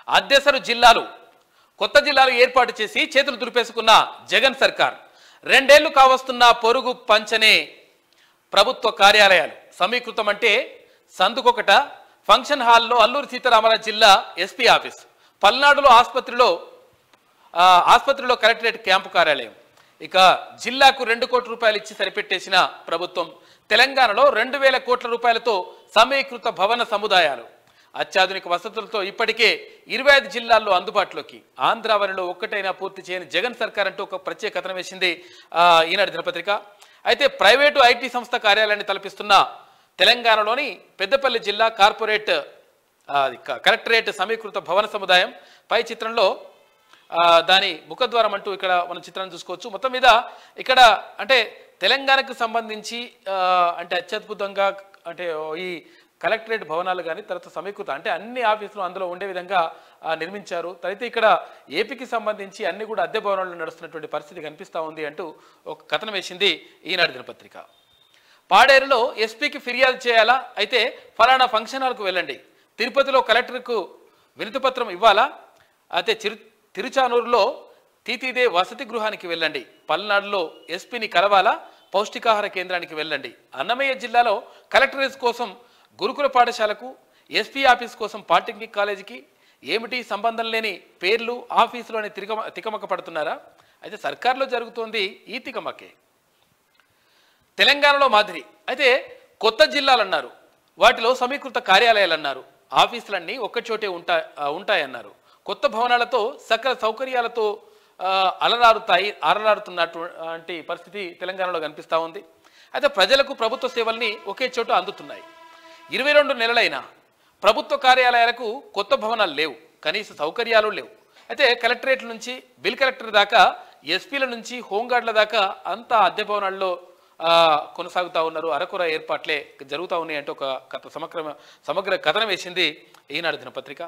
అద్దెసరు జిల్లాలు కొత్త జిల్లాలు ఏర్పాటు చేసి చేతులు దులిపేసుకున్న జగన్ సర్కార్ 2 ఏళ్లు కావస్తున్న పొరుగు పంచనే ప్రభుత్వ కార్యాలయాలు సమీకృతం అంటే సందుకొకట ఫంక్షన్ హాల్లో అల్లూరి సీతారామరాజు జిల్లా ఎస్పీ ఆఫీస్, పల్నాడులో ఆసుపత్రిలో కలెక్టరేట్ క్యాంపు కార్యాలయం. ఇక జిల్లాకు 2 కోట్ల రూపాయలు ఇచ్చి సరిపెట్టేసిన ప్రభుత్వం తెలంగాణలో 2,000 కోట్ల రూపాయలతో సమీకృత భవన సముదాయాలు అత్యాధునిక వసతులతో ఇప్పటికే 25 జిల్లాల్లో అందుబాటులోకి. ఆంధ్రావనిలో ఒక్కటైనా పూర్తి చేయని జగన్ సర్కార్ అంటూ ఒక ప్రత్యేక కథనం వేసింది ఈనాడు దినపత్రిక. అయితే ప్రైవేటు ఐటీ సంస్థ కార్యాలయాన్ని తలపిస్తున్న తెలంగాణలోని పెద్దపల్లి జిల్లా కార్పొరేట్ కలెక్టరేట్ సమీకృత భవన సముదాయం పై చిత్రంలో దాని ముఖద్వారం అంటూ ఇక్కడ మనం చిత్రాన్ని చూసుకోవచ్చు. మొత్తం మీద ఇక్కడ అంటే తెలంగాణకు సంబంధించి అంటే అత్యద్భుతంగా అంటే ఈ కలెక్టరేట్ భవనాలు కానీ తర్వాత సమీకృత అంటే అన్ని ఆఫీసులు అందులో ఉండే విధంగా నిర్మించారు. అయితే ఇక్కడ ఏపీకి సంబంధించి అన్ని కూడా అద్దె భవనాలు నడుస్తున్నటువంటి పరిస్థితి కనిపిస్తూ ఉంది అంటూ ఒక కథనం వేసింది ఈనాడు దినపత్రిక. పాడేరులో ఎస్పీకి ఫిర్యాదు చేయాలా, అయితే ఫలానా ఫంక్షన్ హాల్కు వెళ్ళండి. తిరుపతిలో కలెక్టర్కు వినతిపత్రం ఇవ్వాలా, అయితే తిరుచానూరులో తీతీదే వసతి గృహానికి వెళ్ళండి. పల్నాడులో ఎస్పీని కలవాలా, పౌష్టికాహార కేంద్రానికి వెళ్ళండి. అన్నమయ్య జిల్లాలో కలెక్టరేట్ కోసం గురుకుల పాఠశాలకు, ఎస్పీ ఆఫీస్ కోసం పాలిటెక్నిక్ కాలేజీకి ఏమిటి సంబంధం లేని పేర్లు ఆఫీసులోని తికమక పడుతున్నారా? అయితే సర్కార్లో జరుగుతోంది ఈ తికమకే. తెలంగాణలో మాదిరి అయితే కొత్త జిల్లాలు అన్నారు, వాటిలో సమీకృత కార్యాలయాలు అన్నారు, ఆఫీసులన్నీ ఒక్కచోటే ఉంటాయన్నారు. కొత్త భవనాలతో సకల సౌకర్యాలతో అలరారుతున్నటువంటి పరిస్థితి తెలంగాణలో కనిపిస్తూ ఉంది. అయితే ప్రజలకు ప్రభుత్వ సేవల్ని ఒకే చోట అందుతున్నాయి. 22 నెలలైనా ప్రభుత్వ కార్యాలయాలకు కొత్త భవనాలు లేవు, కనీస సౌకర్యాలు లేవు. అయితే కలెక్టరేట్ల నుంచి బిల్ కలెక్టర్ దాకా, ఎస్పీల నుంచి హోంగార్డుల దాకా అంతా అద్దె భవనాల్లో కొనసాగుతూ ఉన్నారు. అరకొర ఏర్పాట్లే జరుగుతూ ఉన్నాయి అంటూ ఒక సమగ్ర కథనం వేసింది ఈనాడు దినపత్రిక.